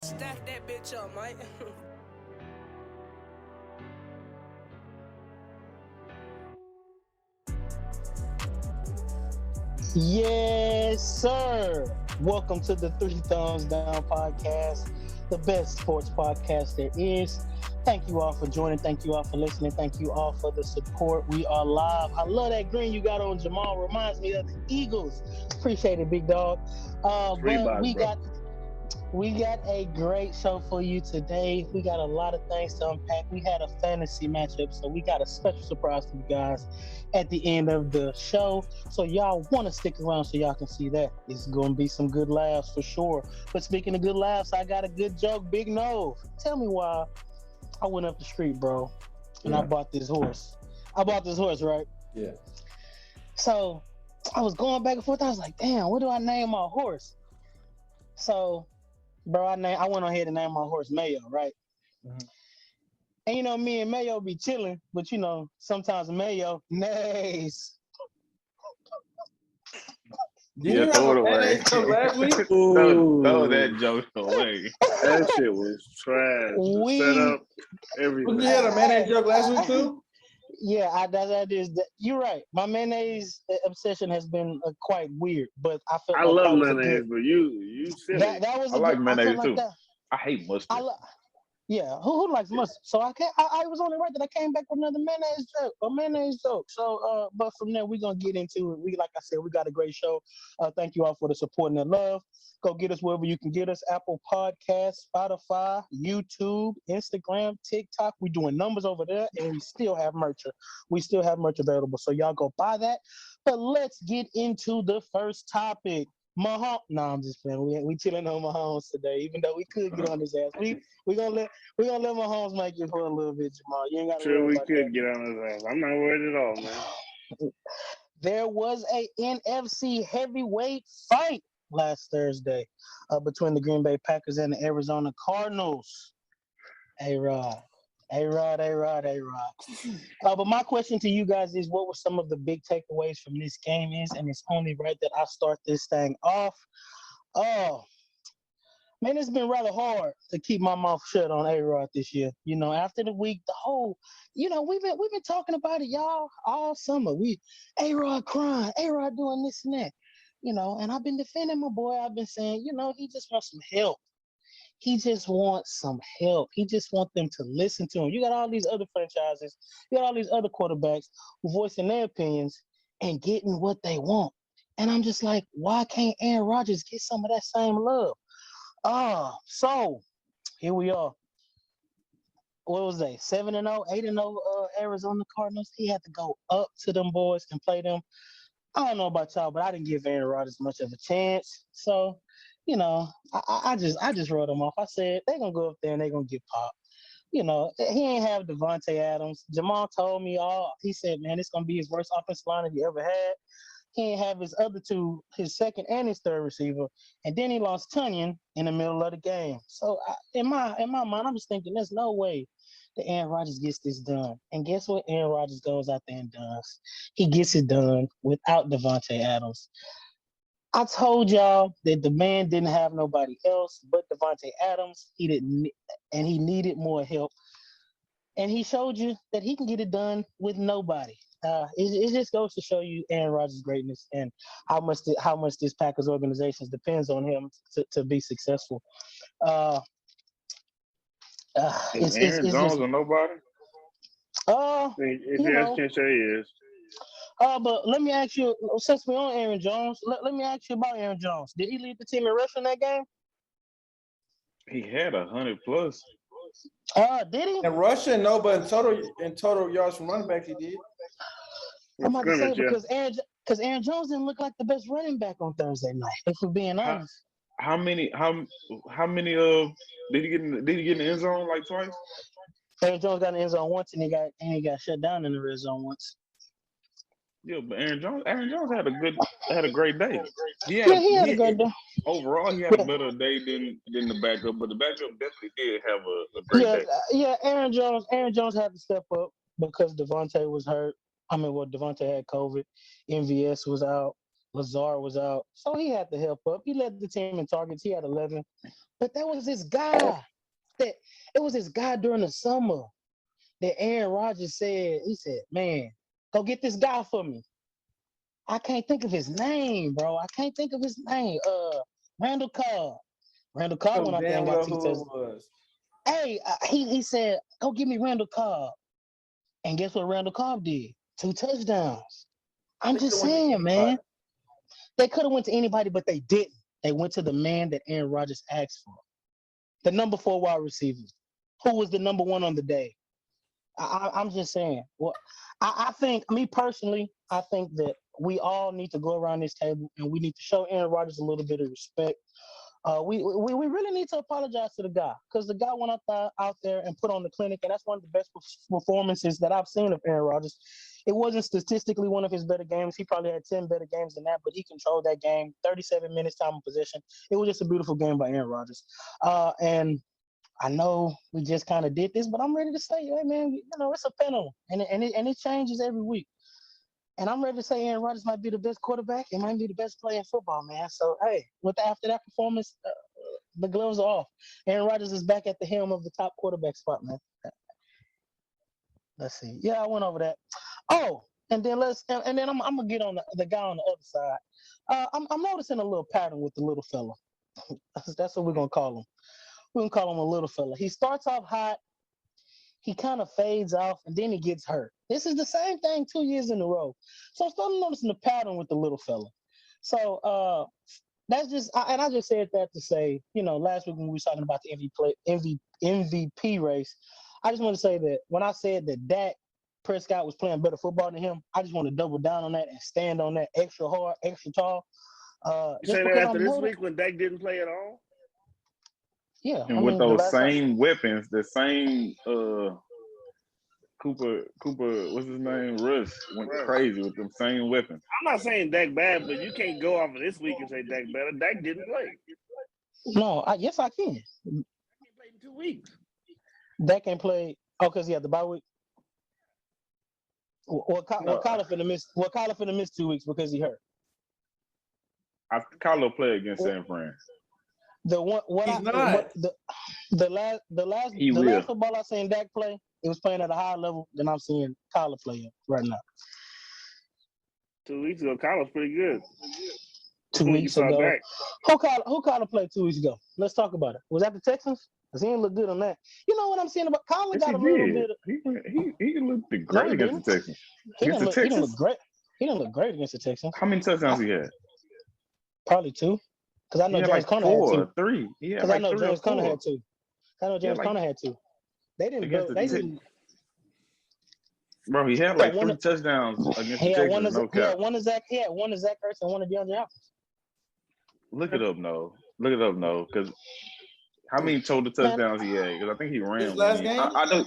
Stack that bitch up, Mike. Yes, sir. Welcome to the Three Thumbs Down podcast, the best sports podcast there is. Thank you all for joining. Thank you all for listening. Thank you all for the support. We are live. I love that green you got on, Jamal. Reminds me of the Eagles. Appreciate it, big dog. But we got a great show for you today. We got a lot of things to unpack. We had a fantasy matchup, so we got a special surprise for you guys at the end of the show. So y'all want to stick around so y'all can see that. It's going to be some good laughs for sure. But speaking of good laughs, I got a good joke. Big Nove, tell me why I went up the street, bro, and I bought this horse. Right? Yeah. So I was going back and forth. I was like, damn, what do I name my horse? So bro, I went on ahead and named my horse Mayo, right? Mhm. And me and Mayo be chilling, but sometimes Mayo nays. You throw it have a away. mayonnaise joke last week? Throw that joke away. That shit was trash. The setup, everything. You had a mayonnaise joke last week too? Yeah, that is. You're right. My mayonnaise obsession has been quite weird, but I felt I like love that was a mayonnaise, good. but you silly. That was I a like good. I felt mayonnaise like too. that. I hate mustard. Yeah, who likes mustard? So I was only right that I came back with another mayonnaise joke. So but from there we're gonna get into it. Like I said, we got a great show. Thank you all for the support and the love. Go get us wherever you can get us: Apple Podcasts, Spotify, YouTube, Instagram, TikTok. We're doing numbers over there, and we still have merch. We still have merch available. So y'all go buy that. But let's get into the first topic. Mahomes. No, I'm just playing. We chilling on Mahomes today, even though we could get on his ass. We gonna let Mahomes make it for a little bit, Jamal. You ain't gotta Sure, worry we about could that. get on his ass. I'm not worried at all, man. There was a NFC heavyweight fight last Thursday between the Green Bay Packers and the Arizona Cardinals. A-Rod. But my question to you guys is, what were some of the big takeaways from this game is, and it's only right that I start this thing off. Oh, man, it's been rather hard to keep my mouth shut on A-Rod this year. After the week, the whole, we've been talking about it, y'all, all summer. A-Rod crying, A-Rod doing this and that, and I've been defending my boy. I've been saying, he just wants some help. He just wants some help. He just wants them to listen to him. You got all these other franchises, you got all these other quarterbacks who voicing their opinions and getting what they want. And I'm just like, why can't Aaron Rodgers get some of that same love? So here we are. What was they? 7-0, 8-0 Arizona Cardinals. He had to go up to them boys and play them. I don't know about y'all, but I didn't give Aaron Rodgers much of a chance. So, I just wrote him off. I said they're gonna go up there and they're gonna get popped. He ain't have Devontae Adams. Jamal told me he said, man, it's gonna be his worst offensive line that he ever had. He didn't have his other two, his second and his third receiver, and then he lost Tunyon in the middle of the game. So in my mind, I'm just thinking, there's no way that Aaron Rodgers gets this done. And guess what? Aaron Rodgers goes out there and does. He gets it done without Devontae Adams. I told y'all that the man didn't have nobody else but Devontae Adams. He didn't, and he needed more help. And he showed you that he can get it done with nobody. It just goes to show you Aaron Rodgers' greatness and how much this Packers organization depends on him to be successful. Uh, Is it's Aaron just Jones or nobody? If you ask Kensha, he is. But let me ask you, since we're on Aaron Jones, let me ask you about Aaron Jones. Did he lead the team in rushing that game? He had 100 plus. Did he? In Russia, no, but in total yards from running backs, he did. I'm about to say Yeah. because Aaron Jones didn't look like the best running back on Thursday night. If we're being How honest. how many did he get in the end zone like twice? Aaron Jones got in the end zone once, and he got shut down in the red zone once. Yeah, but Aaron Jones had a great day. He had a great day. Overall he had a better day than the backup, but the backup definitely did have a great Yeah, day. yeah. Aaron Jones had to step up because Devontae was hurt. Devontae had COVID. MVS was out. Lazard was out, so he had to help up. He led the team in targets. He had 11, but that was his guy. That it was his guy during the summer. That Aaron Rodgers said. He said, "Man, go get this guy for me." I can't think of his name, bro. I can't think of his name. Randall Cobb. Randall Cobb Oh, went out there damn and got well 2 who touchdowns. it was. Hey, he said, "Go give me Randall Cobb." And guess what Randall Cobb did? 2 touchdowns. I'm They could've just went to saying, man. anybody. They could have went to anybody, but they didn't. They went to the man that Aaron Rodgers asked for. The number 4 wide receiver. Who was the number 1 on the day? I'm just saying. Well, I think, me personally, I think that we all need to go around this table and we need to show Aaron Rodgers a little bit of respect. We really need to apologize to the guy because the guy went out there and put on the clinic, and that's one of the best performances that I've seen of Aaron Rodgers. It wasn't statistically one of his better games. He probably had 10 better games than that, but he controlled that game, 37 minutes time of possession. It was just a beautiful game by Aaron Rodgers. And I know we just kind of did this, but I'm ready to say, hey, man, it's a pendulum, and it changes every week. And I'm ready to say Aaron Rodgers might be the best quarterback. It might be the best player in football, man. So, hey, after that performance, the gloves are off. Aaron Rodgers is back at the helm of the top quarterback spot, man. Let's see. Yeah, I went over that. Oh, and then I'm gonna get on the guy on the other side. I'm noticing a little pattern with the little fella. That's what we're gonna call him. We're gonna call him a little fella. He starts off hot. He kind of fades off, and then he gets hurt. This is the same thing 2 years in a row. So I'm starting noticing the pattern with the little fella. So that's just, and I just said that to say, last week when we were talking about the MVP race, I just want to say that when I said that Dak Prescott was playing better football than him, I just want to double down on that and stand on that extra hard, extra tall. You say that after this week when Dak didn't play at all? Yeah, And with those same weapons, the same Cooper, what's his name? Russ went crazy with them same weapons. I'm not saying Dak bad, but you can't go off of this week and say Dak better. Dak didn't play. No, yes, I can. Dak played in 2 weeks. Dak can play. Oh, because he had the bye week. Kyler finna miss 2 weeks because he hurt. Kyler played against San Fran. The last football I seen Dak play, it was playing at a higher level than I'm seeing Kyler play right now. 2 weeks ago, Kyler's pretty good. 2 weeks ago, who Kyler played 2 weeks ago? Let's talk about it. Was that the Texans? Because he didn't look good on that. You know what I'm saying about Kyler? Yes, got a little bit. He looked great against the Texans. He didn't look great. He didn't look great against the Texans. How many touchdowns he had? Probably 2. Because I know James Conner had 2. 3. Because I know James Conner had 2. Conner had 2. They didn't go. They didn't. Bro, he had 3 touchdowns against the Texans. He had one to Zach Ertz and one to DeAndre Hopkins. Look it up, no. Because how many total touchdowns he had? Because I think he ran his last game. I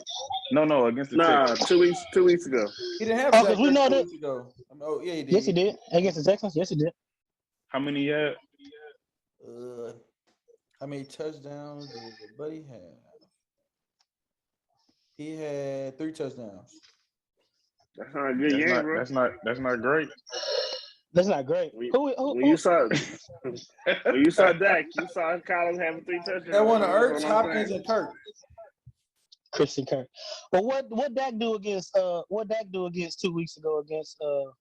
know. No, against the Texans. 2 weeks ago. He didn't have. Because we know that. Yeah, he did. Yes, he did against the Texans. Yes, he did. How many he had? How many touchdowns did Buddy have? He had 3 touchdowns. That's not a good game, bro. That's not great. That's not great. When you saw Dak, you saw Collins having 3 touchdowns. That one of Ertz, Hopkins, and Kirk. Christian Kirk. But what Dak do against 2 weeks ago against the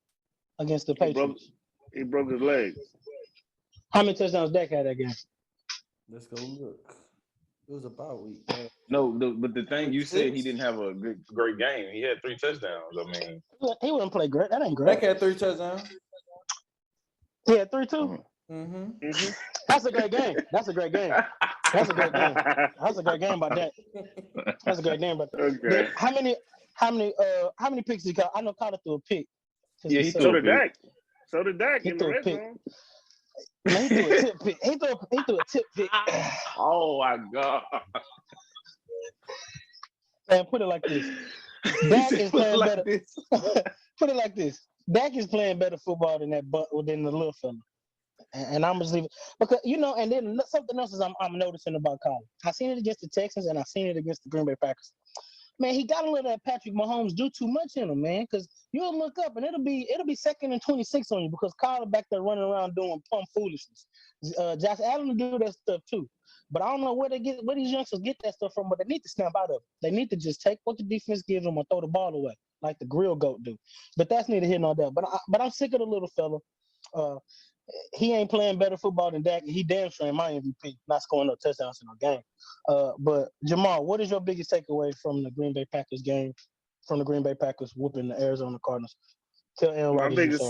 Patriots? He broke his leg. How many touchdowns Dak had that game? Let's go look. It was a bye week. No, but the thing you said he didn't have a great game. He had 3 touchdowns. I mean, he wouldn't play great. That ain't great. Dak had 3 touchdowns. He had 3 too. Mm-hmm. That's a great game. That's a great game. That's a great game. That's a great game by Dak. That's a great game by Dak. Okay. How many picks did he call? I know Kyler threw a pick. Yeah, he So did Dak. So did Dak in the red zone. Man, he threw a tip pick. He threw a tip pick. Oh my God. Man, put it like this. Dak is playing better. Put it like this. Dak is playing better football than the little fella. And I'm just leaving because and then something else is I'm noticing about Kyler. I seen it against the Texans and I seen it against the Green Bay Packers. man, he got to let that Patrick Mahomes do too much in him, man. Because you'll look up and it'll be 2nd and 26 on you because Kyler back there running around doing pump foolishness. Josh Allen will do that stuff too. But I don't know where these youngsters get that stuff from, but they need to snap out of it. They need to just take what the defense gives them and throw the ball away, like the grill goat do. But that's neither here nor there. But I'm sick of the little fella. He ain't playing better football than Dak. He damn sure ain't my MVP, not scoring no touchdowns in no game. But Jamal, what is your biggest takeaway from the Green Bay Packers game? From the Green Bay Packers whooping the Arizona Cardinals? Tell Aaron Rodgers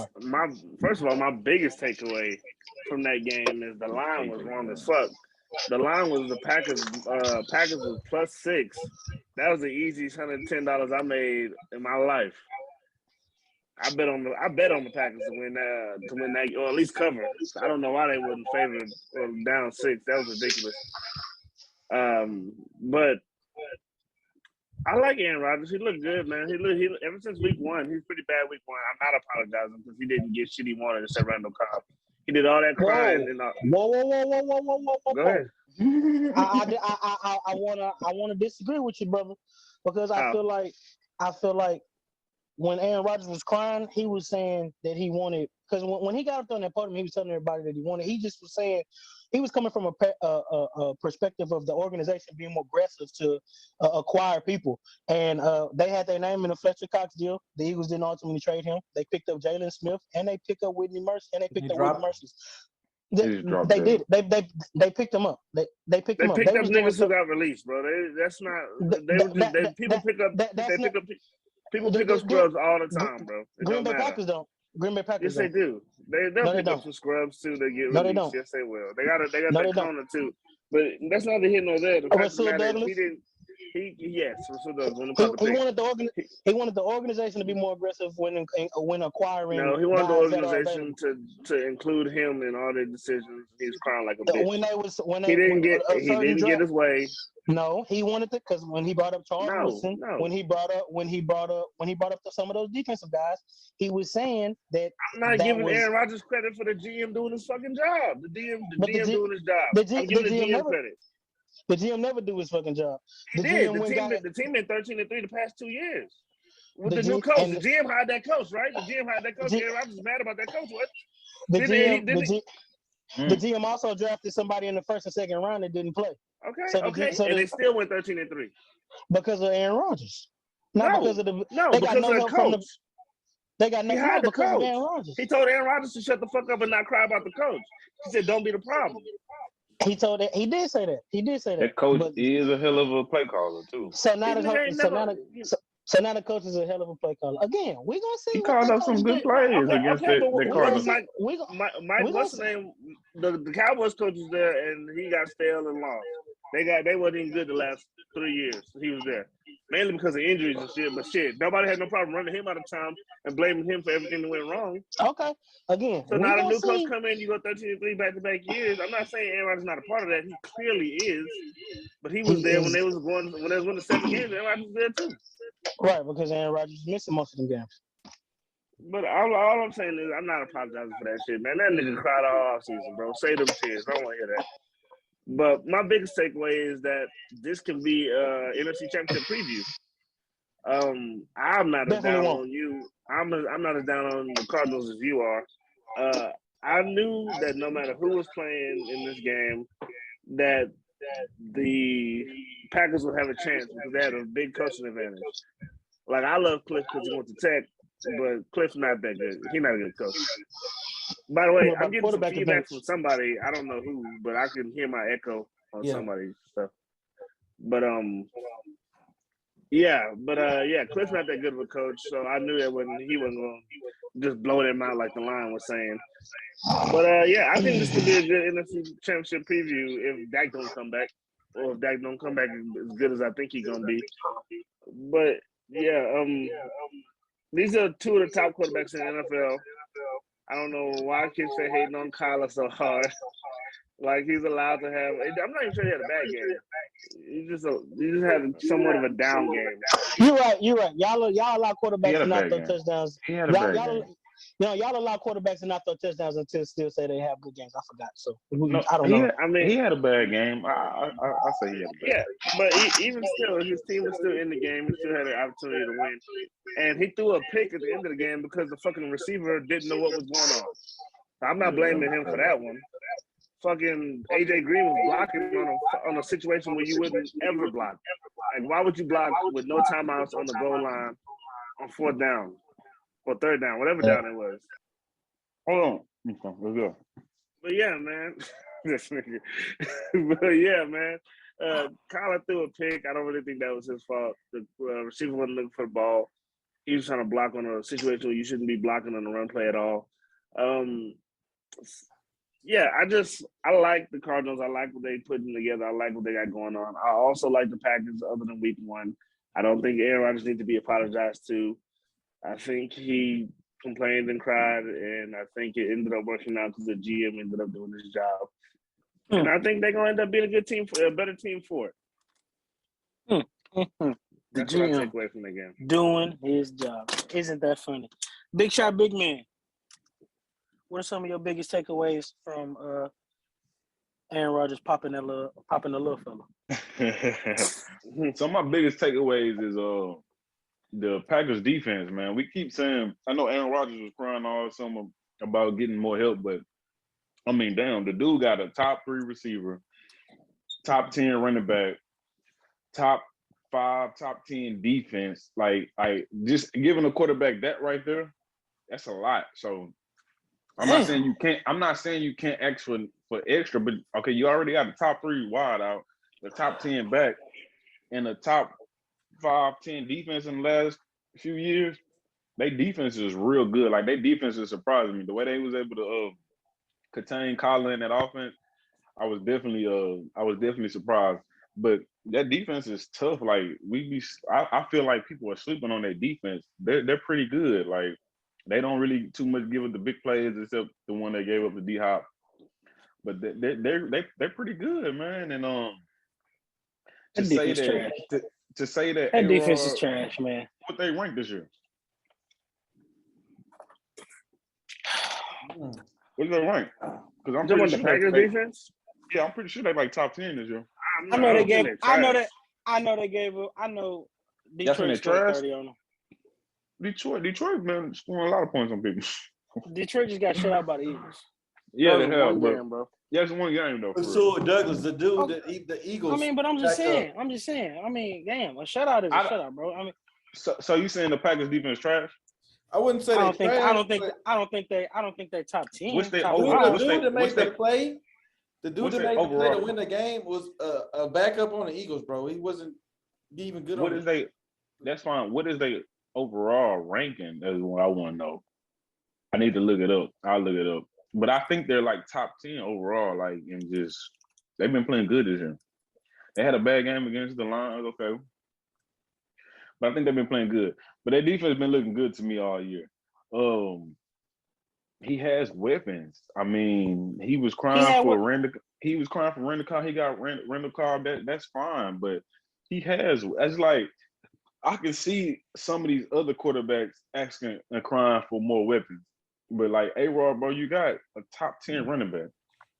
first of all, my biggest takeaway from that game is the line was wrong as fuck. The line was the Packers was +6. That was the easiest $110 I made in my life. I bet on the Packers to win that or at least cover. I don't know why they wouldn't favor down 6. That was ridiculous. But I like Aaron Rodgers. He looked good, man. He ever since week 1, he's pretty bad week 1. I'm not apologizing because he didn't get shit he wanted to say Randall Cobb. He did all that crying and Whoa. Go ahead. I wanna disagree with you, brother, because I feel like when Aaron Rodgers was crying, he was saying that he wanted, because when he got up there on that podium, he was telling everybody that he wanted. He just was saying he was coming from a perspective of the organization being more aggressive to acquire people, and they had their name in the Fletcher Cox deal. The Eagles didn't ultimately trade him. They picked up Jalen Smith, and they picked up Whitney Mercer, and they picked up Whitney Mercer. They did. They picked him up. They picked him up. They picked up niggas who got released, bro. People pick up scrubs all the time, bro. Green Bay Packers don't. Green Bay Packers. Yes, they do. They'll pick up some scrubs too. They get released. They don't. Yes, they will. They got that corner too. But that's not the hit nor there. The fact of the matter is, he didn't. Russell Douglas. He wanted the organization to be more aggressive when acquiring. No, he wanted the organization to include him in all their decisions. He was crying like a bitch. He didn't get his way. No, he wanted to, because when he brought up Charles Woodson, when he brought up some of those defensive guys, he was saying that I'm not giving Aaron Rodgers credit for the GM doing his fucking job. The GM doing his job. I'm giving the GM credit. The GM never do his fucking job. The team been 13-3 the past 2 years. With the new coach. The GM hired that coach, right? The GM hired that coach. Aaron Rodgers is mad about that coach. What? The GM also drafted somebody in the first and second round that didn't play. Okay. And they still went 13-3. Because of Aaron Rodgers. Because of the coach. They got no help because of Aaron Rodgers. He told Aaron Rodgers to shut the fuck up and not cry about the coach. He said, "Don't be the problem." He did say that. That coach is a hell of a play caller too. So now the coach is a hell of a play caller. Again, we're gonna see. He called up some good plays against the Cardinals. Mike, what's the name? The Cowboys coach is there, and he got stale and lost. They wasn't even good the last 3 years he was there, mainly because of injuries and shit. But shit, nobody had no problem running him out of town and blaming him for everything that went wrong. Okay, again. So now the new coach come in, you go 13-3 back-to-back years. I'm not saying Aaron Rodgers is not a part of that. He clearly is, but he was there when they was winning 7 games. Aaron Rodgers was there too. Right, because Aaron Rodgers is missing most of them games. But all I'm saying is I'm not apologizing for that shit, man. That nigga cried all offseason, bro. Say them tears. I don't want to hear that. But my biggest takeaway is that this can be NFC Championship preview. I'm not as down on you. I'm not as down on the Cardinals as you are. I knew that no matter who was playing in this game, that the Packers would have a chance because they had a big coaching advantage. Like, I love Cliff because he went to Tech, but Cliff's not that good. He's not a good coach. By the way, I'm getting some feedback from somebody. I don't know who, but I can hear my echo on somebody's stuff. But Cliff's not that good of a coach, so I knew that he wasn't going to just blow them out like the line was saying. But I think this could be a good NFC Championship preview if Dak don't come back, or if Dak don't come back as good as I think he's gonna be. But these are two of the top quarterbacks in the NFL. I don't know why kids say hating on Kyler so hard. Like, he's allowed to have. I'm not even sure he had a bad game. He just had somewhat of a down game. You're right. Y'all allow quarterbacks to not throw touchdowns. He had a bad game. y'all allow quarterbacks to not throw touchdowns until still say they have good games. I forgot. So No, I don't know. he had a bad game. I say he had a bad Yeah, game. but even still, his team was still in the game. He still had an opportunity to win. And he threw a pick at the end of the game because the fucking receiver didn't know what was going on. So I'm not blaming him for that one. Fucking AJ Green was blocking on a situation where you wouldn't ever block. Like, why would you block with no timeouts on the goal line on 4th down or 3rd down, whatever down it was? Hold on. Okay, let's go. But yeah, man. This nigga. But yeah, man. Kyler threw a pick. I don't really think that was his fault. The receiver wasn't looking for the ball. He was trying to block on a situation where you shouldn't be blocking on the run play at all. Yeah, I like the Cardinals. I like what they putting together. I like what they got going on. I also like the Packers other than week 1. I don't think Aaron Rodgers needs to be apologized to. I think he complained and cried, and I think it ended up working out because the GM ended up doing his job. And I think they're going to end up being a good team, a better team for it. That's what I take away from the game. Doing his job. Isn't that funny? Big shot, big man. What are some of your biggest takeaways from Aaron Rodgers popping the little fella? So my biggest takeaways is the Packers defense, man. We keep saying, I know Aaron Rodgers was crying all summer about getting more help, but I mean, damn, the dude got a top 3 receiver, top 10 running back, top 5, top 10 defense. Like just giving a quarterback that right there, that's a lot. So I'm not saying you can't. I'm not saying you can't ask for extra, but okay, you already got the top 3 wide out, the top 10 back, and the top 5, 10 defense in the last few years. Their defense is real good. Like their defense is surprising me. The way they was able to contain Colin in that offense, I was definitely surprised. But that defense is tough. Like I feel like people are sleeping on their defense. They're pretty good. Like they don't really too much give up the big plays except the one they gave up to D-Hop. But they're pretty good, man. And to say that defense is trash, man. What they ranked this year? What do they rank? Because I'm pretty sure the Packers defense. Yeah, I'm pretty sure they like top 10 this year. I know they gave. I know Detroit scored 30 on them. Detroit been scoring a lot of points on people. Detroit just got shut out by the Eagles. Yeah, they have, bro. Yeah, it's one game though. So Douglas, the dude that the Eagles. I mean, but I'm just saying. I mean, damn, a shutout is a shutout, bro. I mean, so you saying the Packers defense trash? I wouldn't say I don't think they're top 10. What's their the dude that made the play to win the game was a backup on the Eagles, bro. He wasn't even good. That's fine. What is their overall ranking? That's what I want to know. I need to look it up. I'll look it up. But I think they're like top 10 overall. Like, and just they've been playing good this year. They had a bad game against the Lions, okay. But I think they've been playing good. But their defense has been looking good to me all year. He has weapons. I mean, he was crying for Randall. He was crying for Randall Cobb. He got Randall Cobb. That's fine. But he has. It's like I can see some of these other quarterbacks asking and crying for more weapons. But like A-Rod, bro, you got a top 10 running back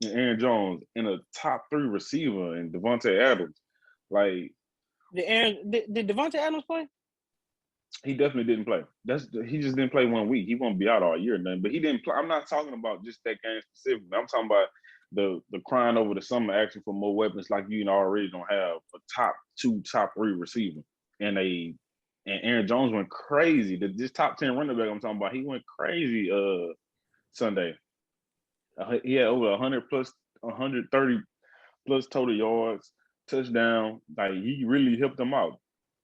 in Aaron Jones and a top 3 receiver in Devontae Adams. Like, did Devontae Adams play? He definitely didn't play. He just didn't play 1 week. He won't be out all year, man. But he didn't play. I'm not talking about just that game specifically. I'm talking about the crying over the summer action for more weapons like you already don't have a top 2, top 3 receiver. And Aaron Jones went crazy. This top 10 running back I'm talking about, he went crazy Sunday. He had over 130 plus total yards, touchdown. Like he really helped them out.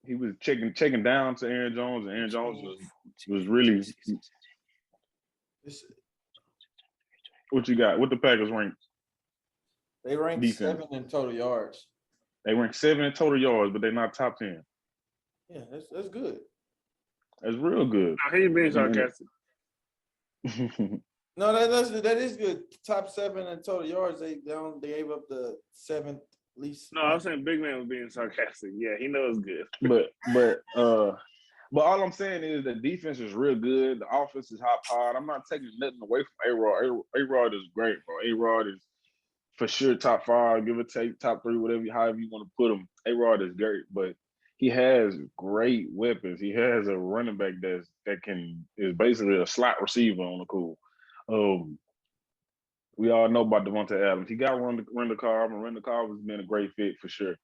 He was checking down to Aaron Jones, and Aaron Jones was really. What you got? What the Packers rank? They rank 7 in total yards. They rank 7 in total yards, but they're not top 10. Yeah, that's good. That's real good. No, he being sarcastic. No, that is good. Top 7 in total yards. They gave up the 7th least. No, I was saying Big Man was being sarcastic. Yeah, he knows good. But But all I'm saying is the defense is real good. The offense is hot powered. I'm not taking nothing away from A-Rod. A-Rod is great, bro. A-Rod is for sure top 5, give or take, top 3, however you want to put him. A-Rod is great, but he has great weapons. He has a running back is basically a slot receiver on the cool. We all know about Devontae Adams. He got Randall Cobb, and Randall Cobb has been a great fit for sure.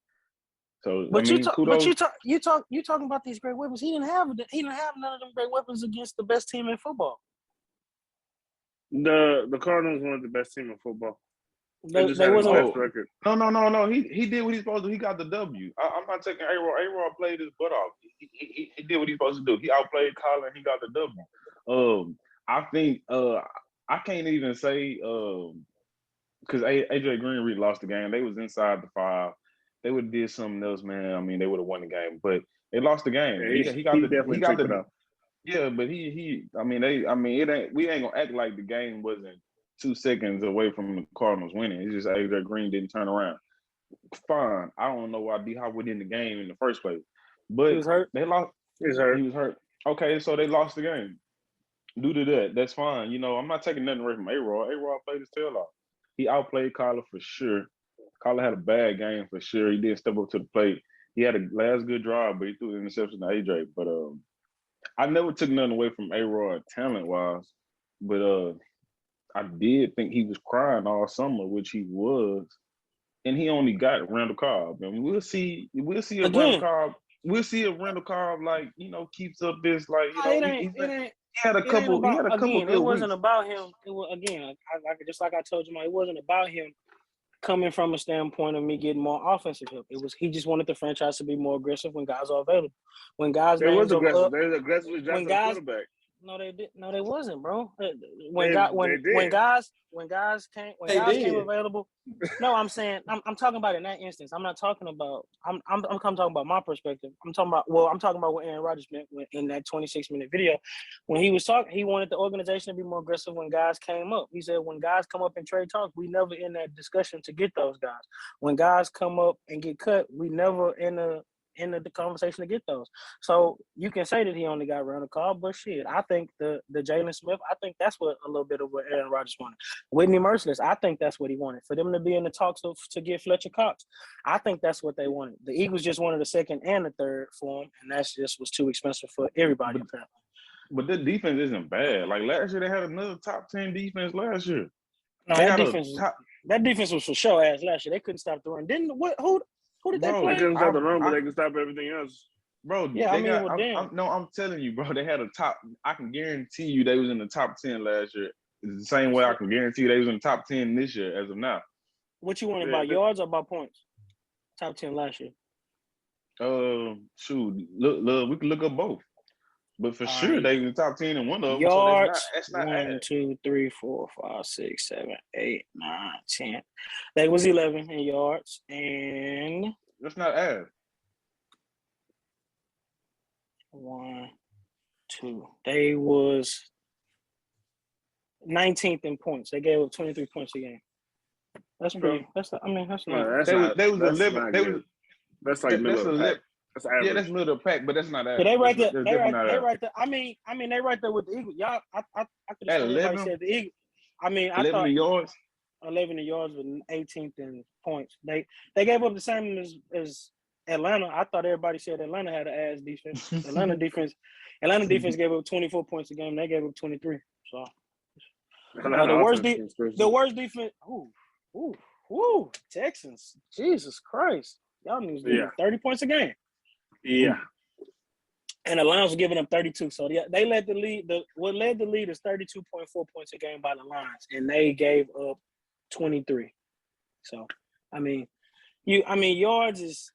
So kudos. You talking about these great weapons. He didn't have none of them great weapons against the best team in football. The Cardinals weren't the best team in football. They wasn't best record. No. He did what he's supposed to do. He got the W. I'm not taking A-Rod. A-Rod played his butt off. He did what he's supposed to do. He outplayed Colin. He got the W. I think I can't even say because AJ Green really lost the game. They was inside the 5. They would have did something else, man. I mean, they would have won the game, but they lost the game. Yeah, he got the yeah, but we ain't gonna act like the game wasn't 2 seconds away from the Cardinals winning. It's just AJ Green didn't turn around. Fine. I don't know why D-Hop went in the game in the first place. But he was hurt. They lost. He was hurt. Okay, so they lost the game. Due to that, that's fine. You know, I'm not taking nothing away from A-Rod. A-Rod played his tail off. He outplayed Kyler for sure. Kyler had a bad game for sure. He didn't step up to the plate. He had a last good drive, but he threw an interception to AJ. But I never took nothing away from A-Rod talent-wise. But I did think he was crying all summer, which he was. And he only got Randall Cobb. And we'll see if Randall Cobb, like, you know, keeps up this, like, you know, he had a couple it wasn't about him. It was, again, just like I told you, it wasn't about him coming from a standpoint of me getting more offensive help. It was he just wanted the franchise to be more aggressive when guys are available. When guys they was aggressive. They was aggressively drafting a quarterback. No, they did. No, they wasn't, bro. When guys came available. No, I'm saying I'm talking about in that instance. I'm not talking about. I'm talking about my perspective. I'm talking about what Aaron Rodgers meant in that 26-minute video when he was talking. He wanted the organization to be more aggressive when guys came up. He said when guys come up in trade talks, we never in that discussion to get those guys. When guys come up and get cut, we never in the conversation to get those. So you can say that he only got Randall Cobb, but shit, I think the Jalen Smith, I think that's what a little bit of what Aaron Rodgers wanted. Whitney Merciless, I think that's what he wanted. For them to be in the talks to get Fletcher Cox, I think that's what they wanted. The Eagles just wanted the second and the third for him, and that just was too expensive for everybody. But the defense isn't bad. Like last year, they had another top 10 defense last year. No, that defense was for sure ass last year. They couldn't stop the run. Who did they play? They couldn't stop the run, but they can stop everything else. Bro, yeah, I'm telling you, bro, they had a top. I can guarantee you they was in the top 10 last year. It's the same way I can guarantee you they was in the top 10 this year as of now. What you want about yards or about points? Top 10 last year. Shoot, look, we can look up both. But for sure, they in the top 10 in one of them. Yards, so that's not 1, 2, 3, 4, 5, 6, 7, 8, 9, 10. They was 11 in yards, and that's not ass. 1, 2. They was 19th in points. They gave up 23 points a game. That's pretty. That's not. They was 11. That's like middle. That's average. Yeah, that's middle of the pack, but that's not average. They right there. They right there. I mean, they right there with the Eagles. Y'all, I could have said the Eagles. I mean, I 11 yards. 11 yards with 18th in points. They gave up the same as Atlanta. I thought everybody said Atlanta had an ass defense. Atlanta defense gave up 24 points a game. They gave up 23. So the worst defense. Ooh, Texans. Jesus Christ. Y'all need to do 30 points a game. Yeah. And the Lions were giving up 32. So they led the lead. What led the lead is 32.4 points a game by the Lions, and they gave up 23. So, yards is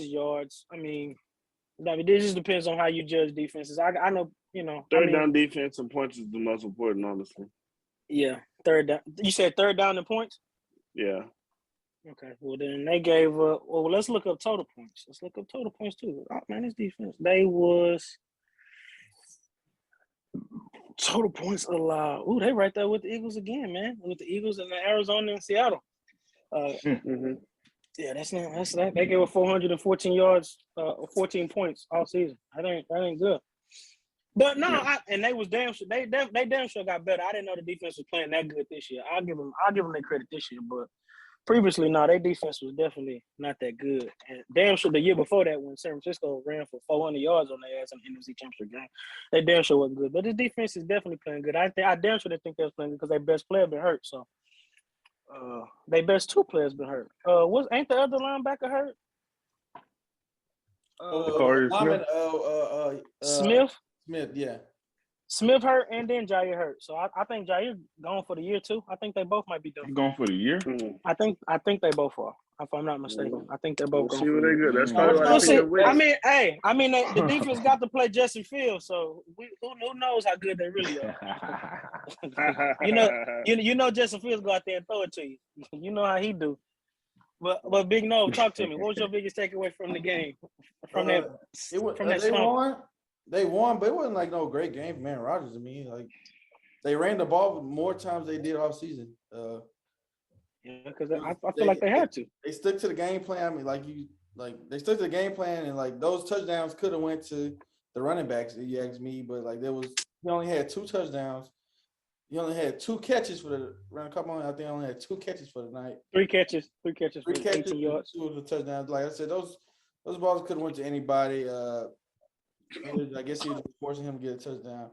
yards. I mean, this just depends on how you judge defenses. I know, Third down defense and points is the most important, honestly. Yeah, third down. You said third down and points? Yeah. Okay, well then they gave up. Well, let's look up total points. Let's look up total points too. Oh man, this defense. They was total points allowed. Ooh, they right there with the Eagles again, man. With the Eagles and the Arizona and Seattle. Yeah, that's that. They gave up 414 yards, 14 points all season. That ain't good. But no, and they was damn sure they damn sure got better. I didn't know the defense was playing that good this year. I'll give them their credit this year, but previously, no, their defense was definitely not that good. And damn sure the year before that, when San Francisco ran for 400 yards on their ass in the NFC Championship game, they damn sure wasn't good. But this defense is definitely playing good. I damn sure they think they was playing good because their best player been hurt. So, their best two players been hurt. Ain't the other linebacker hurt? Smith. Smith, yeah. Smith hurt and then Jair hurt. So I think Jair gone for the year too. I think they both might be done. You going for the year? I think they both are. If I'm not mistaken, I think they're both going. See what they good. That's We'll probably see. The defense got to play Justin Fields, so who knows how good they really are. you know Justin Fields go out there and throw it to you. You know how he do. But Big No, talk to me. What was your biggest takeaway from the game? They won, but it wasn't like no great game from Aaron Rodgers to me. Like they ran the ball more times than they did all season. Because I feel like they had to. They stuck to the game plan. I mean, they stuck to the game plan, and like those touchdowns could have went to the running backs. If you ask me, but like he only had 2 touchdowns. He only had 2 catches for the round. Come on, I think he only had 2 catches for the night. 3 catches. 3 catches. 18 yards. 2 of the touchdowns. Like I said, those balls could have went to anybody. I guess he was forcing him to get a touchdown.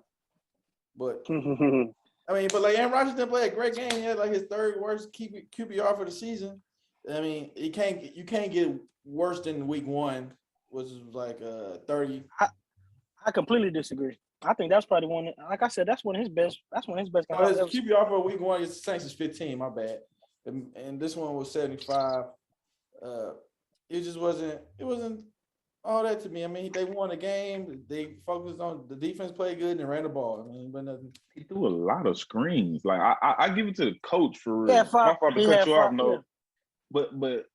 But I mean, but like Aaron Rodgers didn't play a great game. He had like his 3rd worst QBR for the season. I mean, you can't get worse than week 1, which was like 30. I completely disagree. I think that's probably one. Like I said, that's one of his best. That's one of his best. His QBR for week 1 is Saints is 15. My bad. And this one was 75. It just wasn't. It wasn't all that to me. I mean, they won a game. They focused on the defense, played good, and they ran the ball. I mean, but nothing. He threw a lot of screens. Like I give it to the coach for real. Yeah, my fault to cut you off, no. But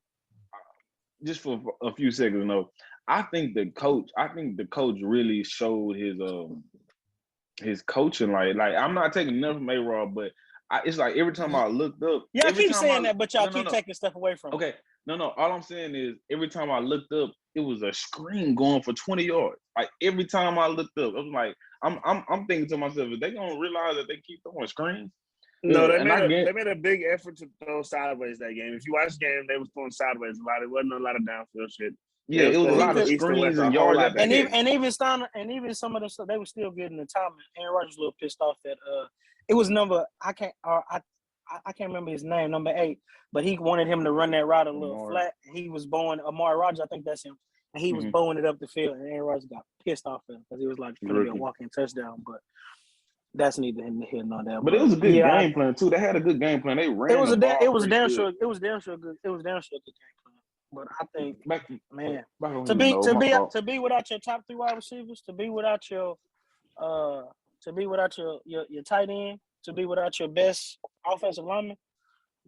just for a few seconds, no. I think the coach really showed his coaching. Like I'm not taking nothing from A-Rod, but it's like every time I looked up. Yeah, I keep saying that, but y'all keep taking stuff away from Okay. No. All I'm saying is every time I looked up, it was a screen going for 20 yards. Like every time I looked up, I was like, I'm thinking to myself, are they gonna realize that they keep throwing screens? No, they made a big effort to throw sideways that game. If you watch the game, they was throwing sideways a lot. It wasn't a lot of downfield shit. Yeah, it was a lot of screens and yards. And even Steiner and even some of them stuff, they were still getting the time. Aaron Rodgers was a little pissed off that it was I can't remember his name, number 8, but he wanted him to run that route a little flat. He was bowing Amari Rodgers, I think that's him, and he was bowing it up the field, and Aaron Rodgers got pissed off at him because he was like going to be a walking touchdown, but that's neither here nor there. But it was a good game plan too. They had a good game plan. They ran. It was damn sure good. It was damn sure a good game plan. But I think, to be without your top 3 wide receivers, to be without your tight end, to be without your best offensive lineman,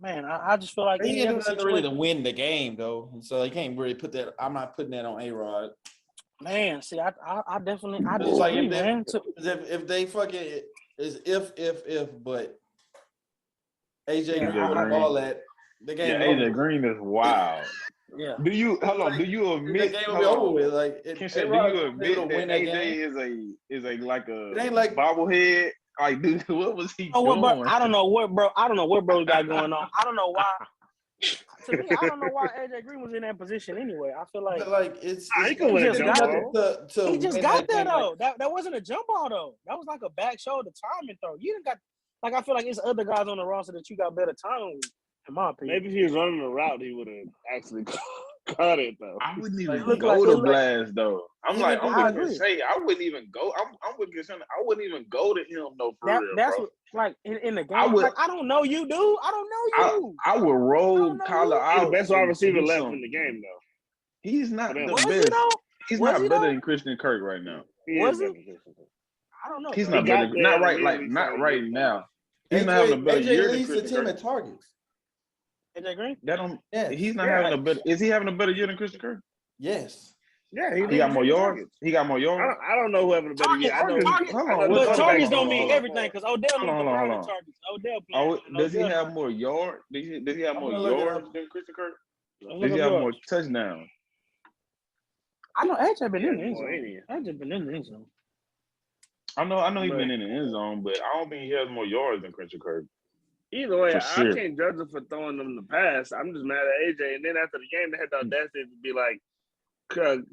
man, I just feel like he didn't do nothing really to win the game though, so you can't really put that. I'm not putting that on A-Rod. Man, see, I definitely it's like if they fucking is if but AJ Green all that the game. Yeah, AJ Green is wild. Yeah. Do you admit the game will be over with? Like, do you admit that AJ is a bobblehead? Like, dude, what was he doing? I don't know what bro got going on. I don't know why. To me, I don't know why AJ Green was in that position anyway. I feel like he just got that though. That wasn't a jump ball though. That was like a back shoulder timing throw. You didn't got I feel like it's other guys on the roster that you got better timing with, in my opinion. Maybe if he was running the route, he would have actually caught it though. I wouldn't even go to blast though. I'm with say I wouldn't even go. I'm with you saying I wouldn't even go to him though for real. That's bro. What, in the game. I don't know you, dude. I don't know you. I would roll Kyler out. He's the best wide receiver left in the game though. He's not the best. He's not better than Christian Kirk right now. Was he? I don't know. He's not better. Not right now. He's not having a better year than Christian Kirk. At targets. AJ Green? He's not having a better. Is he having a better year than Christian Kirk? Yes. Yeah, he got more yards. He got more yards. I don't know who having a better year. But targets don't mean everything because Odell needs the targets. Odell plays. Does he have more yards? Does he have more yards than Christian Kirk? Does he have more touchdowns? I know AJ been in the end zone. AJ been in the end zone. I know he's But been in the end zone, but I don't think he has more yards than Christian Kirk. either way, For I sure. can't judge him for throwing them the pass. I'm just mad at AJ. And then after the game, they had the audacity to be like,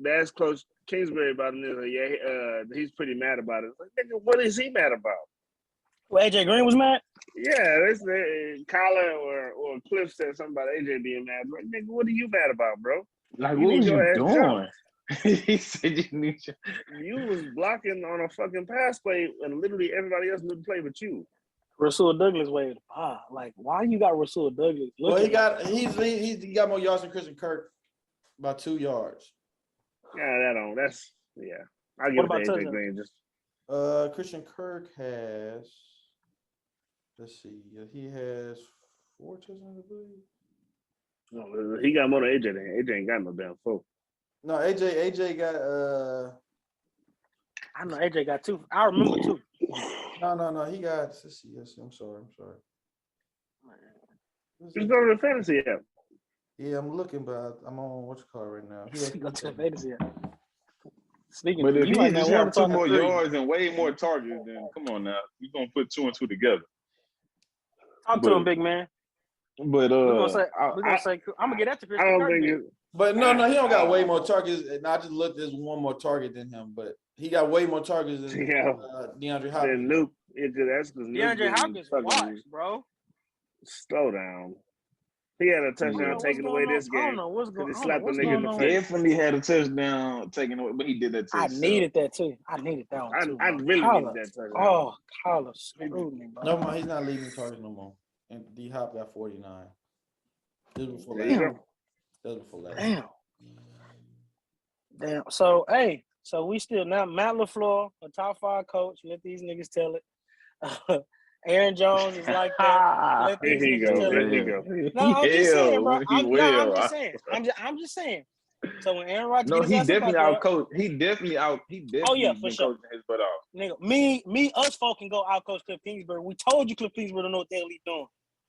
that's Coach Kingsbury about it. Like, yeah, he's pretty mad about it. Like, nigga, what is he mad about? Well, AJ Green was mad. Yeah, Kyler or Cliff said something about AJ being mad. Like, nigga, what are you mad about, bro? Like, You what need was your you ass doing? jumped. He said you need your. You was blocking on a fucking pass play, and literally everybody else knew to play but you. Rasul Douglas waved. Like, why you got Rasul Douglas? Well, he got more yards than Christian Kirk, about 2 yards. Yeah, I give What it about to AJ touchdown? Green. Just Christian Kirk has. Let's see. He has 4 touchdowns, I believe. he got more than AJ. AJ ain't got no damn 4. No, AJ got I know AJ got 2. I remember 2. No. He got. Let's see. Yes, I'm sorry. Just go to the fantasy app. Yeah, I'm looking, but I'm on what's called right now. Go to the fantasy. Speaking, But if you he might just not have want to 2 talk more 3. yards and way more targets, then come on now, you're gonna put 2 and 2 together. Talk to him, big man. But We're gonna say I'm gonna get that to Chris. I don't think it. But no, he don't got way more targets. And I just looked, there's one more target than him, but he got way more targets than DeAndre Hopkins. Then Luke, that's because DeAndre Hopkins washed, bro. Slow down. He had a touchdown taken away this game. I don't know what's going on. He slapped the nigga in the face. Definitely had a touchdown taken away, but he did that to I himself. needed that too. I needed that one too. I really needed that touchdown. Oh, Kyler screwed me, bro. No, he's not leading targets no more. And D Hop got 49. This was before last. Damn. So we still now Matt LaFleur, a top 5 coach. Let these niggas tell it. Aaron Jones is like that. Let these niggas tell it. No, I'm just saying, bro. I'm just saying. So when Aaron Rodgers, he definitely outcoached. He definitely oh yeah, for sure. Coaching his butt off. Nigga, us folk can go outcoach Cliff Kingsbury. We told you Cliff Kingsbury don't know what the hell he's doing.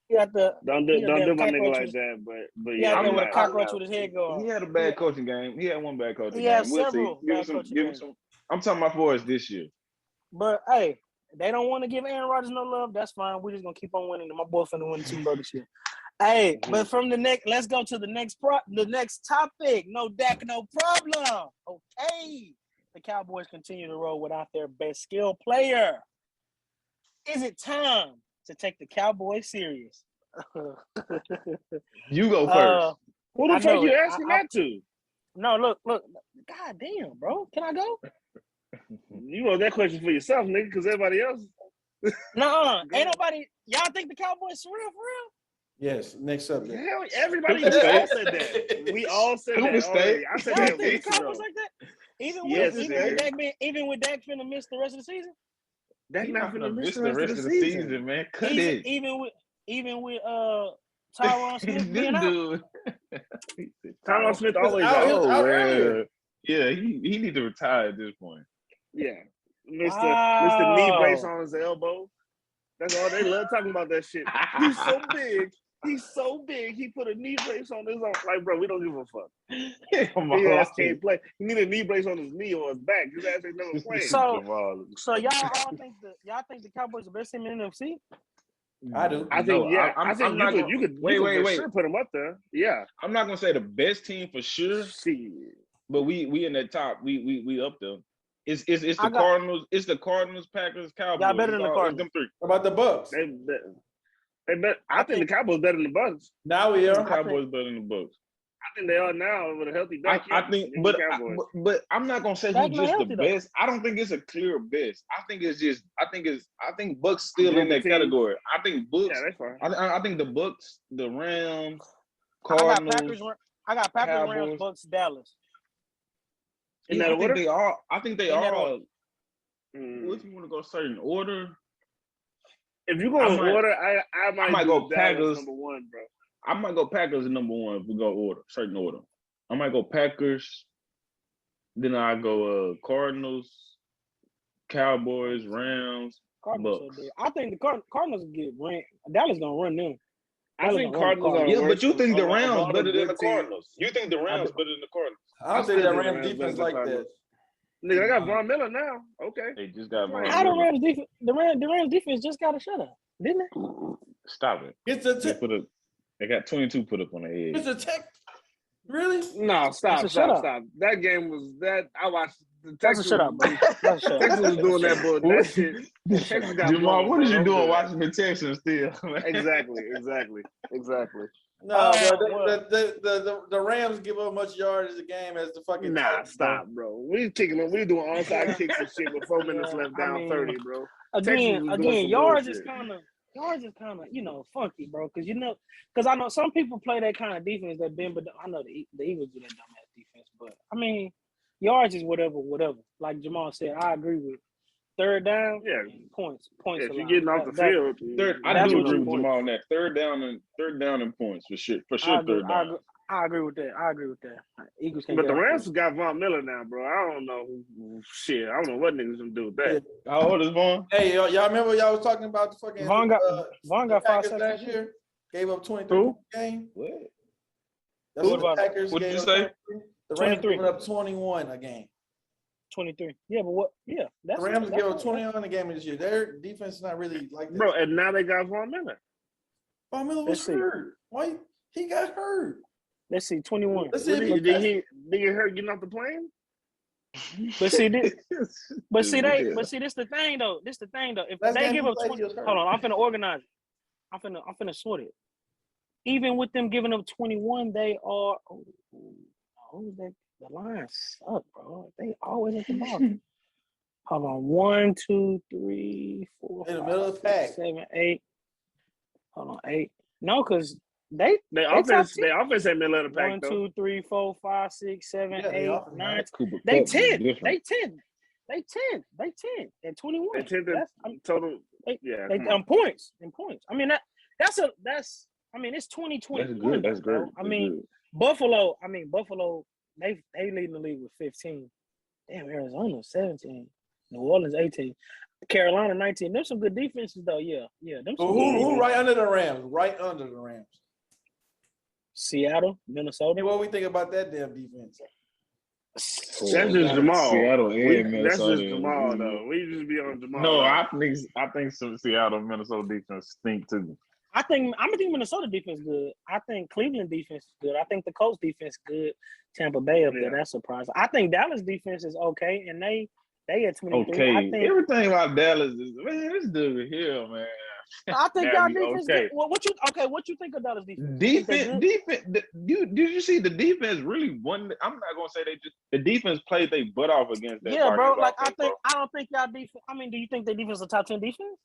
He had the don't do my nigga like that. But yeah, I'm with a cockroach with his head going. He had a bad coaching game. He had one bad coaching game. He had several bad coaching games. I'm talking about for us this year. But hey, they don't want to give Aaron Rodgers no love. That's fine. We're just gonna keep on winning. My boy finna win the Super Bowl this year. Hey, but from the next, let's go to the next topic. No Dak, no problem. Okay, the Cowboys continue to roll without their best skill player. Is it time to take the Cowboys serious? You go first. Who the fuck you asking that to? No, look. God damn, bro. Can I go? You wrote that question for yourself, nigga, because everybody else. No, ain't nobody. Y'all think the Cowboys for real? Yes, next subject. Hell, everybody all said that. We all said that. I said y'all that. Think the Cowboys like that? Even with Dak finna miss the rest of the season. Dak not finna miss the rest of the season, man. Cut it. Even with Tyron Smith being out. Tyron Smith always out earlier. Yeah, he need to retire at this point. Yeah, Mr. Knee brace on his elbow. That's all they love talking about that shit. He's so big. He put a knee brace on his arm. Like, bro, we don't give a fuck. His ass can't play. He need a knee brace on his knee or his back. His ass ain't never playing. So y'all all think the Cowboys the best team in the NFC? I do. I think I'm not you could sure put them up there. Yeah. I'm not gonna say the best team for sure. But we in the top. We up there. It's the Cardinals. It's the Cardinals, Packers, Cowboys. Y'all better than the Cardinals. Them 3. What about the Bucks? I think the Cowboys better than the Bucks. Now we are. The Cowboys better than the Bucks. I think they are now with a healthy Dak. I think, but I'm not gonna say who's just the best. I don't think it's a clear best. I think Bucks still in that category. I think Bucks. Yeah, that's fine. I think the Bucks, the Rams, Cardinals. I got Packers, Rams, Bucks, Dallas. In that order? I think they are. If you want to go certain order, if you go in order, I might go Packers number 1, bro. I might go Packers number 1 if we go certain order. I might go Packers. Then I go Cardinals, Cowboys, Rams, Bucks. I think the Cardinals get ran. Dallas gonna run them. I think Cardinals are but you think the Rams better than the Cardinals? You think the Rams better than the Cardinals? I don't think that Rams defense like that. Nigga, they got Von Miller now. Okay. They just got Von How the Miller. Rams defense? The Rams defense just got a shutout, didn't they? Stop it. It's They got 22 put up on the head. It's a tech. Really? No, stop. It's a shutout. That game was that. I watched the That's Texans. a shutout, bro. That's a shutout. Texans was doing that, but that shit. Texans got Jamal, blown, what is you bro. doing watching the Texans still? Exactly. No, well. the Rams give up much yardage a game as the fucking Nah, Titans, stop, bro. We kicking them. We doing onside kicks and shit with 4 minutes left, down 30, bro. Again, was doing some yards is bullshit. kind of, funky, bro. Because I know some people play that kind of defense that been, but I know the Eagles do that dumbass defense. But I mean, yards is whatever. Like Jamal said, I agree with. Third down, Yeah. points. Yeah, if you're allowed. getting off the field, I That's do what agree you with Jamal on that. Third down and points for sure. I Third agree, down. I agree with that. Eagles can't But get the off Rams that. got Von Miller now, bro. I don't know. Shit, I don't know what niggas gonna do with that. How old is Vaughn? Hey, y'all remember y'all was talking about the fucking Vaughn got 5 Packers sacks last year? Gave up 23 Who? points a game. What? That's What what about the Packers what did gave you up say? 23. The Rams 23. gave up 21 a game. 23. Yeah, but what? Yeah, The Rams gave up 21 a game this year. Their defense is not really like that. Bro, and now they got Von Miller. Von Miller was Let's see. hurt. Why? He got hurt. Let's see, 21. Let's see if he Did he get hurt getting off the plane? But see, this the thing though. If Last they game give he up played, 20, he was hurt. hold on, I'm finna organize it. I'm finna sort it. Even with them giving up 21, they are. Who's that? The Lions suck, bro. They always at the bottom. Hold on, 1, 2, 3, 4, In the 5, middle of the pack. 6, 7, 8. Hold on, 8. No, because they Their top offense 10. ain't middle of the pack 1, though. 2, 3, 4, 5, 6, 7, Yeah, they 8, offense, 9. right? Cooper They Kupp is 10. different. They 10 at 21. They 10 That's total. They- Yeah, they come on. points. I mean that's it's 2021. That's good. That's bro. great. I mean Buffalo, they lead the league with 15. Damn, Arizona 17. New Orleans 18. Carolina 19. There's some good defenses though. Yeah. Them some good Who defenses. right under the Rams? Right under the Rams. Seattle, Minnesota. Hey, what we think about that damn defense? That's just Jamal. Seattle and That's Minnesota. just Jamal though. We just be on Jamal. No, I think some Seattle and Minnesota defense stink too. I think Minnesota defense good. I think Cleveland defense is good. I think the Colts defense good. Tampa Bay up there, that's surprising. I think Dallas defense is okay, and they at 23. Okay, I think everything about Dallas is this dude here, man. y'all That'd be defense okay. good. Well, what you think of Dallas defense? Defense. Did you see the defense really won? I'm not gonna say the defense played their butt off against that. Yeah, bro. Like offense, I don't think y'all defense. I mean, do you think their defense is a top 10 defense?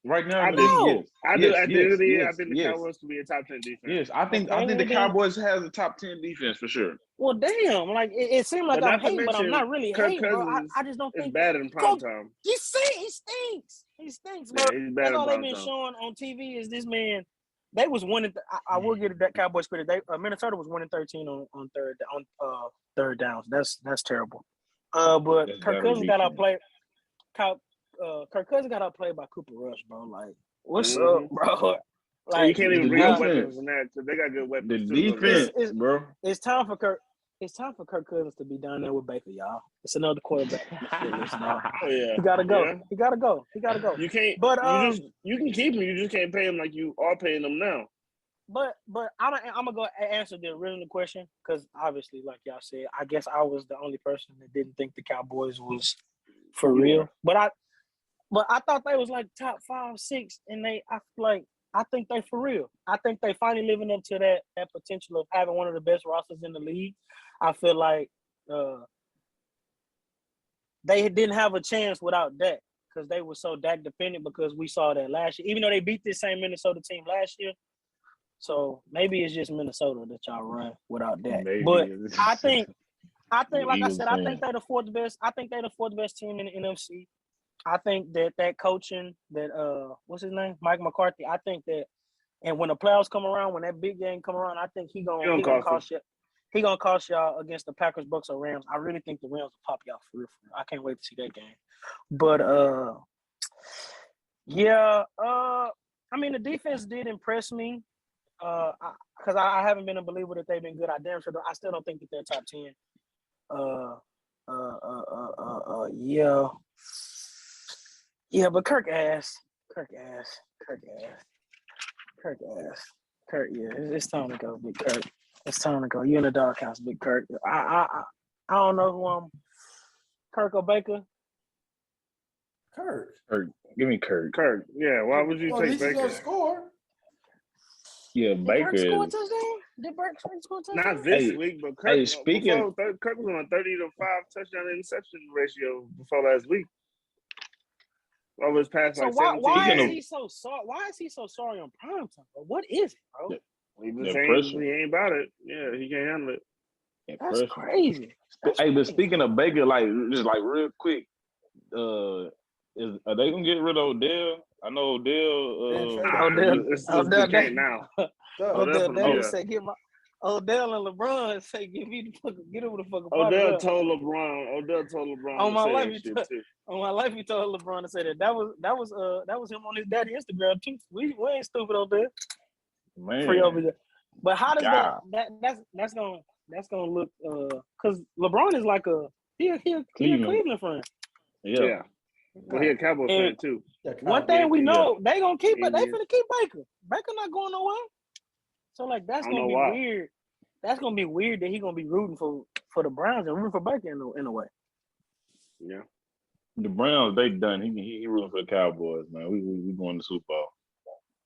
right now. I do. Yes. I do. Yes, At the end of the year, I yes, think the yes. Cowboys could be a top 10 defense. Yes, I think the Cowboys has a top 10 defense for sure. Well, damn. Like it seemed like But I'm not to hating, but I'm mention not really Kirk hating, bro. Cousins I just don't It's think bad in prime time. he stinks. He stinks, bro. Yeah, he's bad That's in all they've prime been time. showing on TV is this man. They was winning. I will give that Cowboys credit. Minnesota was winning 13 on third downs. That's terrible. But That's Kirk better Cousins got defense. outplayed. Kirk Cousins got outplayed by Cooper Rush, bro. Like, what's Mhm. up, bro? Like, you can't even the bring up defense. weapons in that because they got good weapons. The too, though, defense, It's- bro. It's time for Kirk. It's time for Kirk Cousins to be down there with Baker, y'all. It's another quarterback. Oh yeah, He gotta go. Yeah. He gotta go. You can't. But you can keep him. You just can't pay him like you are paying him now. But I'm gonna go answer the original question because obviously, like y'all said, I guess I was the only person that didn't think the Cowboys was for real. But I thought they was like top 5, 6, and I think they for real. I think they finally living up to that potential of having one of the best rosters in the league. I feel like they didn't have a chance without Dak because they were so Dak dependent because we saw that last year. Even though they beat this same Minnesota team last year. So maybe it's just Minnesota that y'all run without Dak. Maybe. But I think like I said, I Eagles think they're the fourth best. I think they're the fourth best team in the NFC. I think that coaching, what's his name, Mike McCarthy. I think that, and when the playoffs come around, when that big game come around, I think he gonna cost you. He gonna cost y'all against the Packers, Bucks, or Rams. I really think the Rams will pop y'all for real. I can't wait to see that game. But I mean the defense did impress me. Because I haven't been a believer that they've been good. I still don't think that they're top 10. Yeah. Yeah, but Kirk ass. Kirk, yeah, it's time to go, Big Kirk. It's time to go. You in the doghouse, Big Kirk. I don't know who I'm. Kirk or Baker? Kirk. Give me Kirk. Kirk. Yeah, why would you Well, at take least he's Baker? gonna score. Yeah, Did Baker Kirk score a is. touchdown? Did Kirk score a touchdown? Not this Hey, week, but Kirk. hey, speaking- Kirk was on a 30-5 touchdown interception ratio before last week. Over his past So like why 17 is games. he so sorry? Why is he so sorry on prime time? What is it, bro? He The was saying pressure. he ain't about it. Yeah, he can't handle it. Yeah, That's pressure. crazy. Hey, but speaking of Baker, like just like real quick, are they gonna get rid of Odell? I know Odell. They can't now. Odell said, Odell and LeBron say, get him the fuck up. Odell told LeBron. On my to say life, that shit too. On my life, he told LeBron to say that was him on his daddy Instagram too. We ain't stupid on there. Man, Free over there. But how does God. that's gonna look? Because LeBron is like he a Cleveland fan. Yeah. Well, he a Cowboys fan too. One thing we know, they gonna keep it. They Indians. finna keep Baker. Baker not going nowhere. So like that's gonna be weird. That's gonna be weird that he gonna be rooting for the Browns and rooting for Baker in a way. Yeah. The Browns, they done. He rooting for the Cowboys, man. We going to Super Bowl.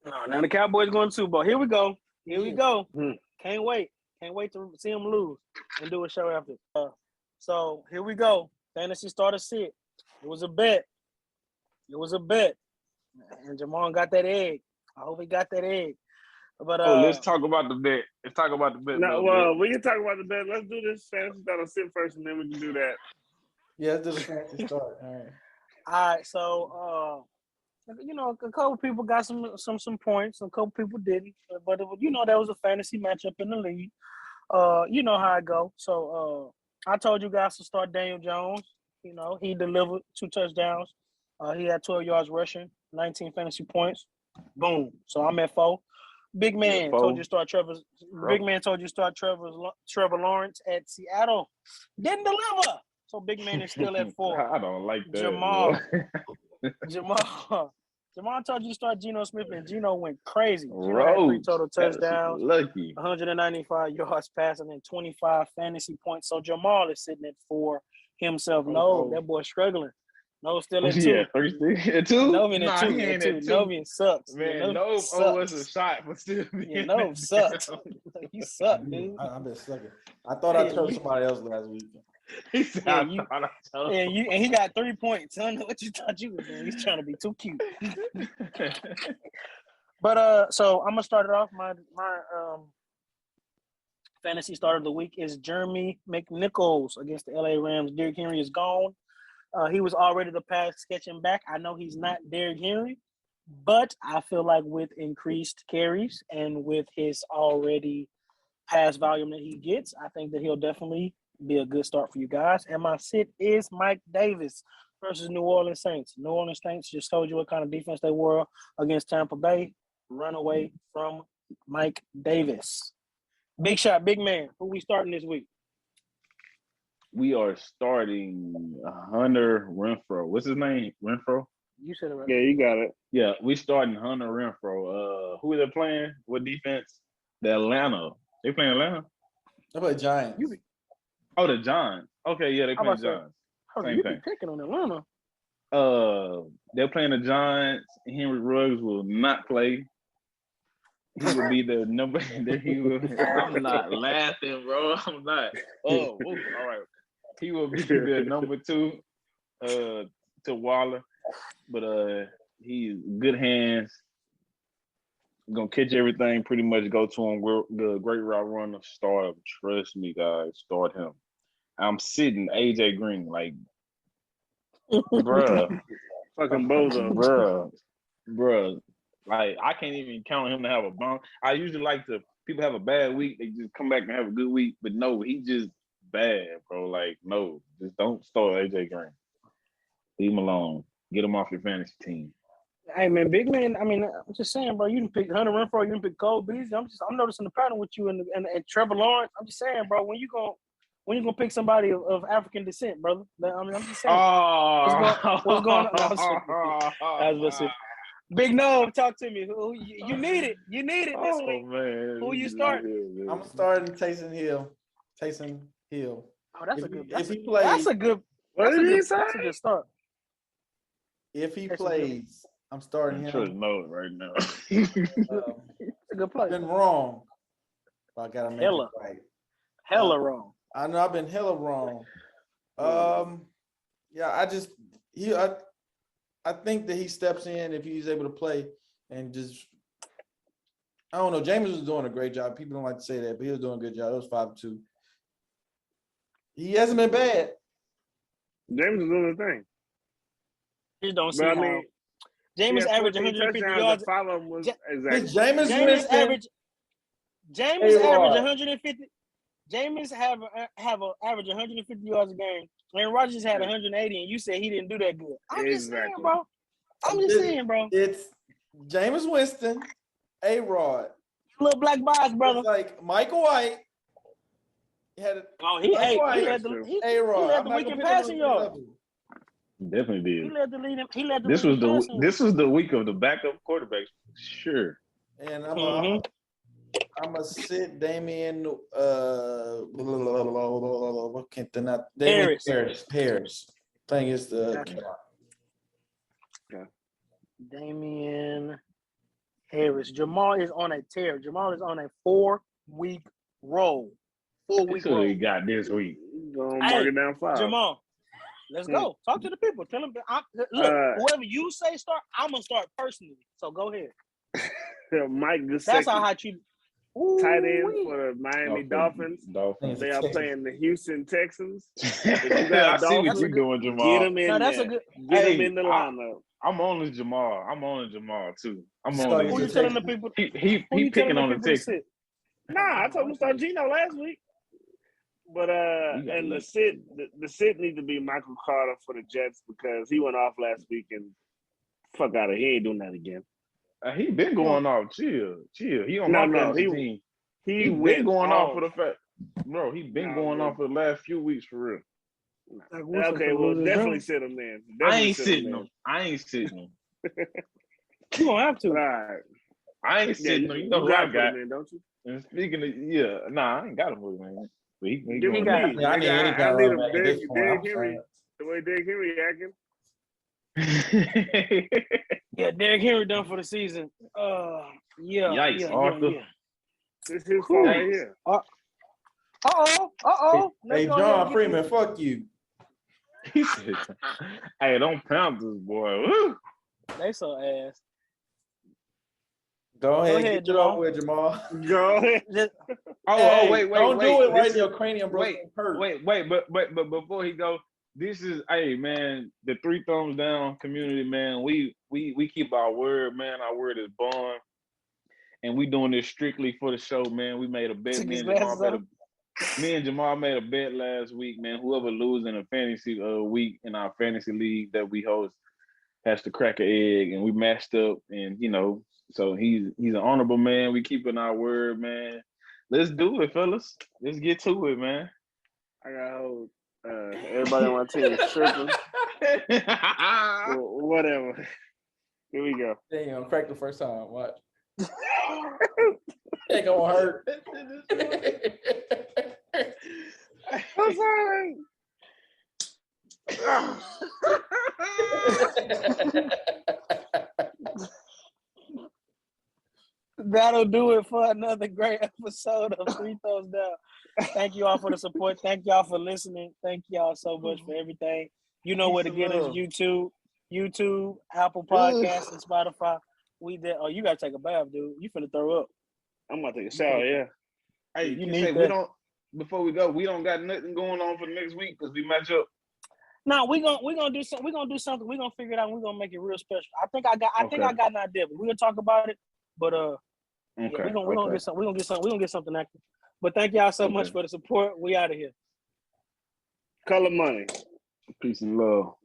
No, now the Cowboys going to Super Bowl. Here we go. Can't wait to see them lose and do a show after. So here we go. Fantasy starter sit. It was a bet. And Jamal got that egg. I hope he got that egg. But let's talk about the bet. No, well, we can talk about the bet. Let's do this fantasy starter sit first, and then we can do that. Yeah, let's do the fantasy start. All right. So a couple people got some points, a couple people didn't. But that was a fantasy matchup in the league. You know how it go. So I told you guys to start Daniel Jones. He delivered 2 touchdowns. He had 12 yards rushing, 19 fantasy points. Boom. So I'm at 4. Big man told you to start Trevor. Big man told you to start Trevor Lawrence at Seattle. Didn't deliver. So big man is still at 4. I don't like that. Jamal told you to start Geno Smith, and Geno went crazy. Geno had 3 total touchdowns, lucky, 195 yards passing, and 25 fantasy points. So Jamal is sitting at 4 himself. No, that boy's struggling. No, still at 2. Yeah, 2? Novian at 2. Novian sucks. Man, no was a shot, but still. No sucks. You suck, dude. I've been sucking. I thought I told somebody else last week. He said, and he got 3 points. I don't know what you thought you were doing. He's trying to be too cute. But so I'm gonna start it off. My fantasy starter of the week is Jeremy McNichols against the LA Rams. Derrick Henry is gone. He was already the pass catching back. I know he's not Derrick Henry, but I feel like with increased carries and with his already pass volume that he gets, I think that he'll definitely be a good start for you guys. And my sit is Mike Davis versus New Orleans Saints. New Orleans Saints just told you what kind of defense they were against Tampa Bay. Run away from Mike Davis. Big shot, big man. Who we starting this week? We are starting Hunter Renfrow. What's his name? Renfrow? You said it right. Yeah, you got it. Yeah, we starting Hunter Renfrow. Who are they playing? What defense? The Atlanta. They playing Atlanta? How about Giants? The Giants. Okay, yeah, they playing Giants. Same thing. Picking on Atlanta. They're playing the Giants. Henry Ruggs will not play. He will be the number. I'm not laughing, bro. I'm not. All right. He will be the number 2 to Waller, but he's good hands. Gonna catch everything. Pretty much go to him. The great route runner. Start him. Trust me, guys. Start him. I'm sitting AJ Green like, bruh, fucking bozo, bruh. Like I can't even count on him to have a bomb. I usually like to people have a bad week, they just come back and have a good week. But no, he just bad, bro. Like no, just don't start AJ Green. Leave him alone. Get him off your fantasy team. Hey man, big man. I mean, I'm just saying, bro. You didn't pick Hunter Renfrow. You didn't pick Cole Beasley. I'm noticing the pattern with you and Trevor Lawrence. I'm just saying, bro. When When you gonna pick somebody of African descent, brother? I mean, I'm just saying. Oh, What's going on? No, I was about to say, Big No, talk to me. You need it. You need it this week. Man. Who you start? I'm starting Taysom Hill. Taysom Hill. Oh, that's a good. If he plays, that's a good. What did he say? That's a good start. if he plays, I'm starting I'm sure him. know it right now. It's a good play. I've been wrong. But I gotta make Hella. it right. Hella wrong. I know I've been hella wrong. Yeah, I think that he steps in if he's able to play and just I don't know. James was doing a great job. People don't like to say that, but he was doing a good job. It was 5-2. He hasn't been bad. James is doing his thing. You don't see But I how. mean, James averaged 14 150 touchdowns, yards. and 5 of them was exactly. James Winston. averaged 150. James have an average 150 yards a game. And Rodgers had 180, and you said he didn't do that good. I'm just saying, bro. I'm just saying, bro. It's James Winston, A-Rod. Little black box, brother. It's like Michael White. He led the week in passing yards. Definitely did. He led the lead. This was the week of the backup quarterbacks, sure. And I'm gonna sit Damian. Harris. Thing is the. Damian Harris. Jamal is on a tear. Jamal is on a 4-week roll. 4-week roll. He got this week. Gonna mark it down 5. Jamal, let's go. Talk to the people. Tell them. Whoever you say start, I'm gonna start personally. So go ahead. Mike Gesicki. That's how I treat. Tight end for the Miami Dolphins. They are playing the Houston Texans. I see what you're doing, Jamal. Get him in there. Get him in the lineup. I'm on the Jamal. I'm on the Jamal too. Who you telling the people? He picking on the Texans. Nah, I told him to start Gino last week. But and the sit need to be Michael Carter for the Jets because he went off last week and fuck out of here. He ain't doing that again. He been going off. Chill. He on my team. He been going off for the fact, bro. He been going off for the last few weeks for real. Okay, well, definitely sit him then. I ain't sitting him. You don't have to. All right. I ain't sitting him. You know who I got. In, don't you? And speaking of, I ain't got him with man. But he Give me I need any I need him. Derrick Henry. The way Derrick Henry acting. Yeah, Derrick Henry done for the season. Yikes, Arthur. Yeah. This is his fault right here. Hey, John Freeman, fuck you. He said, "Hey, don't pound this boy." Woo. They so ass. Go ahead, get it over with, Jamal. Go ahead. Wait. Don't do it right in your cranium, bro. Wait, but before he go, this is, hey, man, the 3 thumbs down community, man. We keep our word, man. Our word is bond. And we doing this strictly for the show, man. We made a bet. Me and Jamal made a bet last week, man. Whoever loses in a fantasy week in our fantasy league that we host has to crack an egg. And we matched up, and so he's an honorable man. We keeping our word, man. Let's do it, fellas. Let's get to it, man. I got hold. Everybody on my team is tripping. Well, whatever. Here we go. They ain't gonna crack the first time. Watch. Ain't gonna hurt. I'm sorry. That'll do it for another great episode of 3 Thumbs Down. Thank you all for the support. Thank y'all for listening. Thank y'all so much for everything. You know where to get us: YouTube, Apple Podcasts, and Spotify. We did. Oh, you gotta take a bath, dude. You finna throw up. I'm about to take a shower. Yeah. Hey, you need that. Before we go, we don't got nothing going on for next week because we match up. No, we're gonna do something. We're gonna do something. We're gonna figure it out. And we're gonna make it real special. I think I got an idea. We're gonna talk about it. But okay. We're gonna get something. We're gonna get something active. But thank y'all so much for the support. We out of here. Color money. Peace and love.